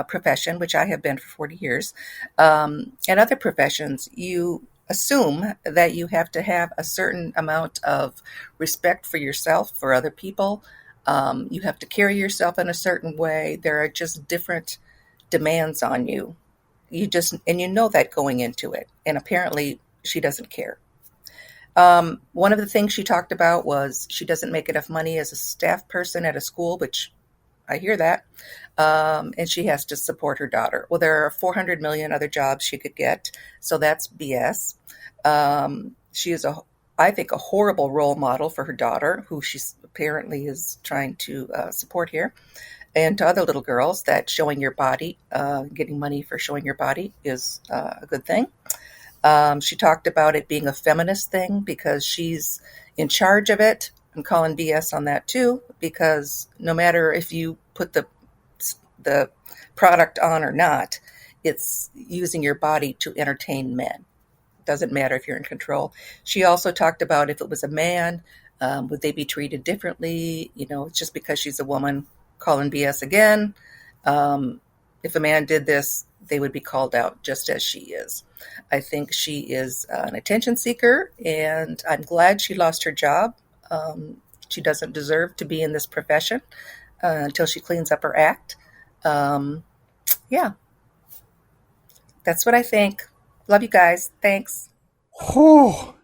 Speaker 17: profession, which I have been for 40 years, and other professions, you assume that you have to have a certain amount of respect for yourself, for other people. You have to carry yourself in a certain way. There are just different demands on you. And you know that going into it. And apparently she doesn't care. One of the things she talked about was she doesn't make enough money as a staff person at a school, which I hear that. And she has to support her daughter. Well, there are 400 million other jobs she could get. So that's BS. She is I think, a horrible role model for her daughter, who she apparently is trying to support here. And to other little girls, that showing your body, getting money for showing your body is a good thing. She talked about it being a feminist thing because she's in charge of it. I'm calling BS on that too, because no matter if you put the product on or not, it's using your body to entertain men. Doesn't matter if you're in control. She also talked about if it was a man, would they be treated differently? It's just because she's a woman, calling BS again. If a man did this, they would be called out just as she is. I think she is an attention seeker, and I'm glad she lost her job. She doesn't deserve to be in this profession until she cleans up her act. Yeah, that's what I think. Love you guys. Thanks.
Speaker 2: Oh,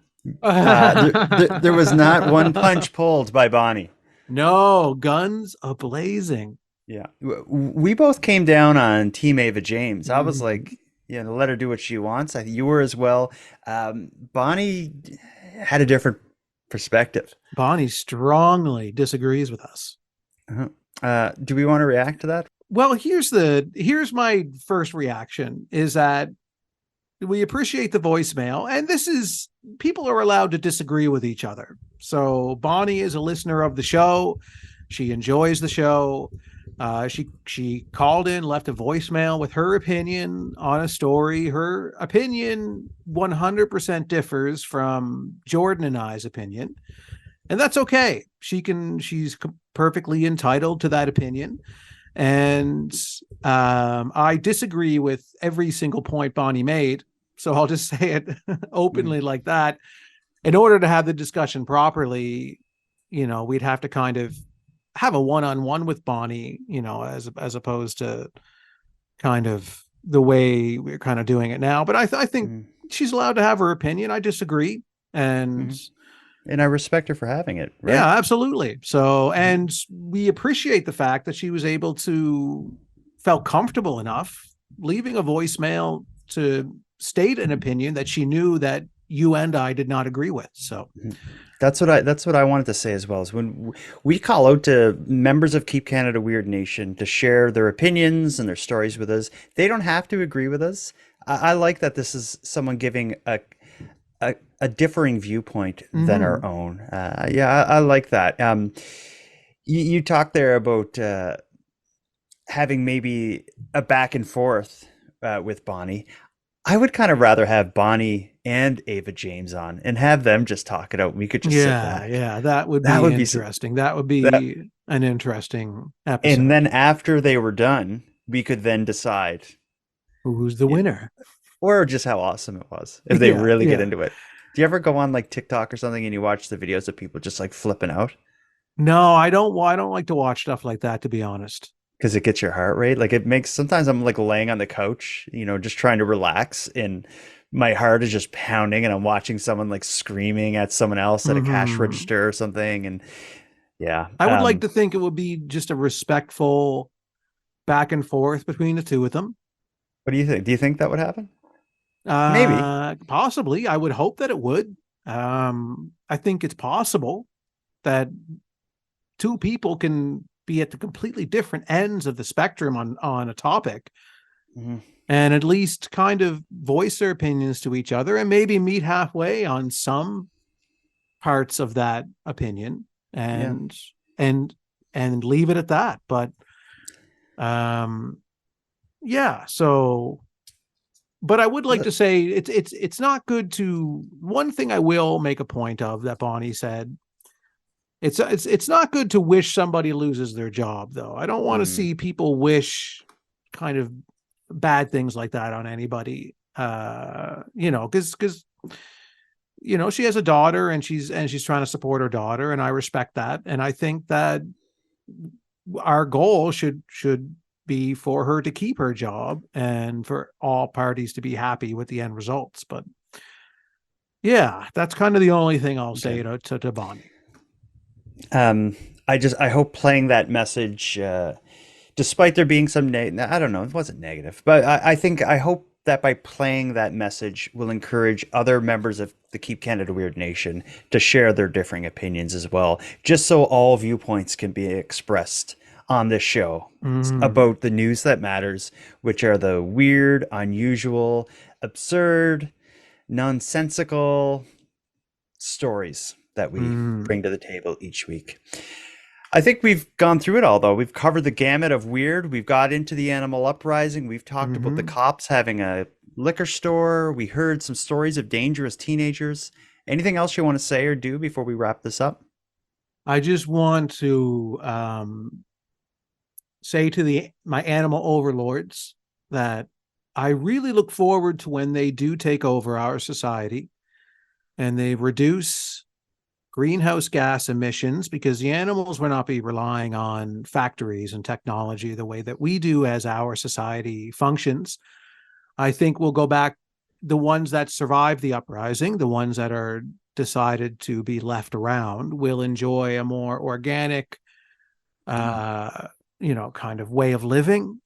Speaker 2: there was not one punch pulled by Bonnie.
Speaker 3: No, guns a-blazing.
Speaker 2: Yeah. We both came down on Team Ava James. I was like, let her do what she wants. I think you were as well. Bonnie had a different perspective.
Speaker 3: Bonnie strongly disagrees with us.
Speaker 2: Do we want to react to that?
Speaker 3: Well, here's my first reaction is that we appreciate the voicemail, and people are allowed to disagree with each other. So Bonnie is a listener of the show. She enjoys the show. She called in, left a voicemail with her opinion on a story. Her opinion 100% differs from Jordan and I's opinion, and that's okay. She's perfectly entitled to that opinion. And I disagree with every single point Bonnie made. So I'll just say it openly like that. In order to have the discussion properly, we'd have to kind of have a one-on-one with Bonnie, as opposed to kind of the way we're kind of doing it now. But I think she's allowed to have her opinion. I disagree. And
Speaker 2: I respect her for having it. Right?
Speaker 3: Yeah, absolutely. So, and we appreciate the fact that she was able to felt comfortable enough leaving a voicemail to state an opinion that she knew that you and I did not agree with. So
Speaker 2: that's what I wanted to say as well, is when we call out to members of Keep Canada Weird Nation to share their opinions and their stories with us, they don't have to agree with us. I like that this is someone giving a differing viewpoint than our own. I like that. You talked there about having maybe a back and forth with Bonnie. I would kind of rather have Bonnie and Ava James on and have them just talk it out. We could just sit back.
Speaker 3: That would be interesting. That would be an interesting episode.
Speaker 2: And then after they were done, we could then decide
Speaker 3: who's the winner, or
Speaker 2: just how awesome it was if they really get into it. Do you ever go on like TikTok or something and you watch the videos of people just like flipping out?
Speaker 3: No, I don't like to watch stuff like that, to be honest.
Speaker 2: Because it gets your heart rate. Like sometimes I'm like laying on the couch, just trying to relax, and my heart is just pounding, and I'm watching someone like screaming at someone else at a cash register or something. And
Speaker 3: I would like to think it would be just a respectful back and forth between the two of them.
Speaker 2: What do you think? Do you think that would happen? Maybe.
Speaker 3: Possibly. I would hope that it would. I think it's possible that two people can be at the completely different ends of the spectrum on a topic, and at least kind of voice their opinions to each other and maybe meet halfway on some parts of that opinion and leave it at that. But but I would like to say it's not good to, one thing I will make a point of that Bonnie said, it's not good to wish somebody loses their job, though. I don't want to see people wish kind of bad things like that on anybody. Because she has a daughter and she's trying to support her daughter, and I respect that. And I think that our goal should be for her to keep her job and for all parties to be happy with the end results. But that's kind of the only thing I'll say to Bonnie.
Speaker 2: I hope playing that message, despite there being some I don't know, it wasn't negative, but I hope that by playing that message will encourage other members of the Keep Canada Weird Nation to share their differing opinions as well, just so all viewpoints can be expressed on this show about the news that matters, which are the weird, unusual, absurd, nonsensical stories that we bring to the table each week. I think we've gone through it all, though. We've covered the gamut of weird. We've got into the animal uprising. We've talked about the cops having a liquor store. We heard some stories of dangerous teenagers. Anything else you want to say or do before we wrap this up?
Speaker 3: I just want to say to my animal overlords that I really look forward to when they do take over our society and they reduce greenhouse gas emissions, because the animals will not be relying on factories and technology the way that we do as our society functions. I think we'll go back, the ones that survive the uprising, the ones that are decided to be left around, will enjoy a more organic, kind of way of living.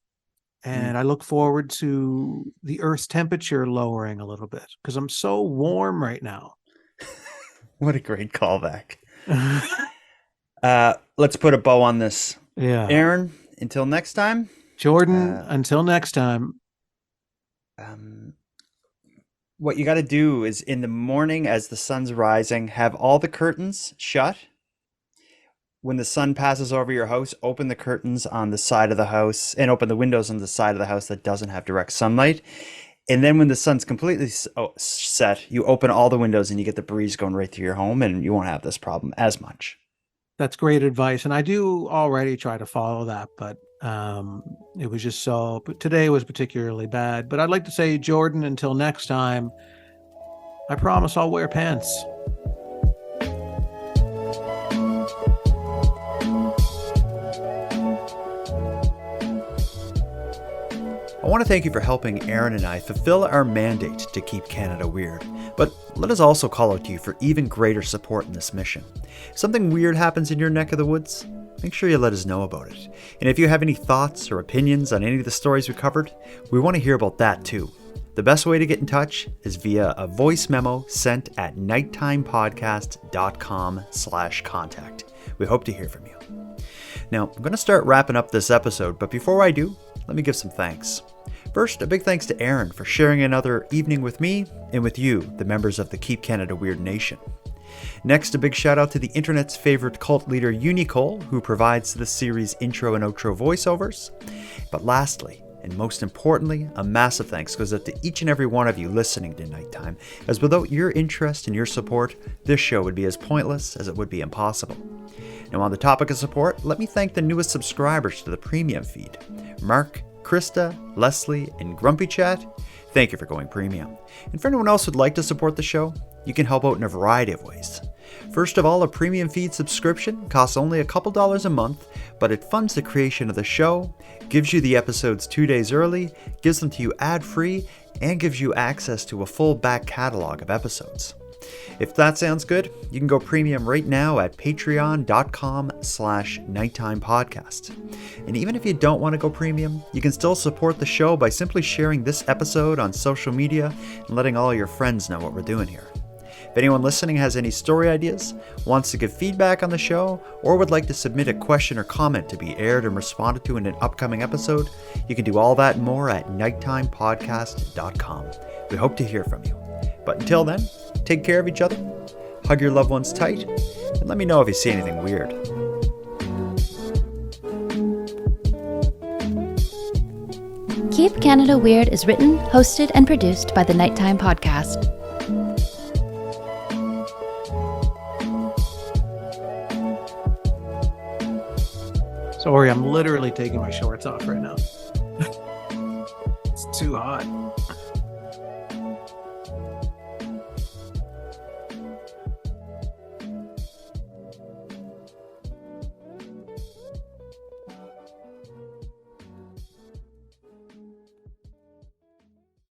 Speaker 3: And I look forward to the Earth's temperature lowering a little bit because I'm so warm right now.
Speaker 2: What a great callback. Let's put a bow on this.
Speaker 3: Yeah.
Speaker 2: Aaron, until next time.
Speaker 3: Jordan, until next time.
Speaker 2: What you got to do is in the morning as the sun's rising, have all the curtains shut. When the sun passes over your house, open the curtains on the side of the house and open the windows on the side of the house that doesn't have direct sunlight. And then when the sun's completely set, you open all the windows and you get the breeze going right through your home, and you won't have this problem as much.
Speaker 3: That's great advice. And I do already try to follow that, but it was just but today was particularly bad. But I'd like to say, Jordan, until next time, I promise I'll wear pants.
Speaker 2: I want to thank you for helping Aaron and I fulfill our mandate to keep Canada weird, but let us also call out to you for even greater support in this mission. If something weird happens in your neck of the woods, make sure you let us know about it. And if you have any thoughts or opinions on any of the stories we covered, we want to hear about that too. The best way to get in touch is via a voice memo sent at nighttimepodcast.com/contact. We hope to hear from you. Now, I'm going to start wrapping up this episode, but before I do, let me give some thanks. First, a big thanks to Aaron for sharing another evening with me and with you, the members of the Keep Canada Weird Nation. Next, a big shout out to the internet's favorite cult leader, Unicole, who provides this series' intro and outro voiceovers. But lastly, and most importantly, a massive thanks goes out to each and every one of you listening to Nighttime, as without your interest and your support, this show would be as pointless as it would be impossible. Now, on the topic of support, let me thank the newest subscribers to the premium feed, Mark, Krista, Leslie, and Grumpy Chat. Thank you for going premium. And for anyone else who'd like to support the show, you can help out in a variety of ways. First of all, a premium feed subscription costs only a couple dollars a month, but it funds the creation of the show, gives you the episodes 2 days early, gives them to you ad-free, and gives you access to a full back catalog of episodes. If that sounds good, you can go premium right now at patreon.com/nighttimepodcast. And even if you don't want to go premium, you can still support the show by simply sharing this episode on social media and letting all your friends know what we're doing here. If anyone listening has any story ideas, wants to give feedback on the show, or would like to submit a question or comment to be aired and responded to in an upcoming episode, you can do all that and more at nighttimepodcast.com. We hope to hear from you. But until then, take care of each other, hug your loved ones tight, and let me know if you see anything weird.
Speaker 1: Keep Canada Weird is written, hosted, and produced by the Nighttime Podcast.
Speaker 3: Sorry, I'm literally taking my shorts off right now. It's too hot.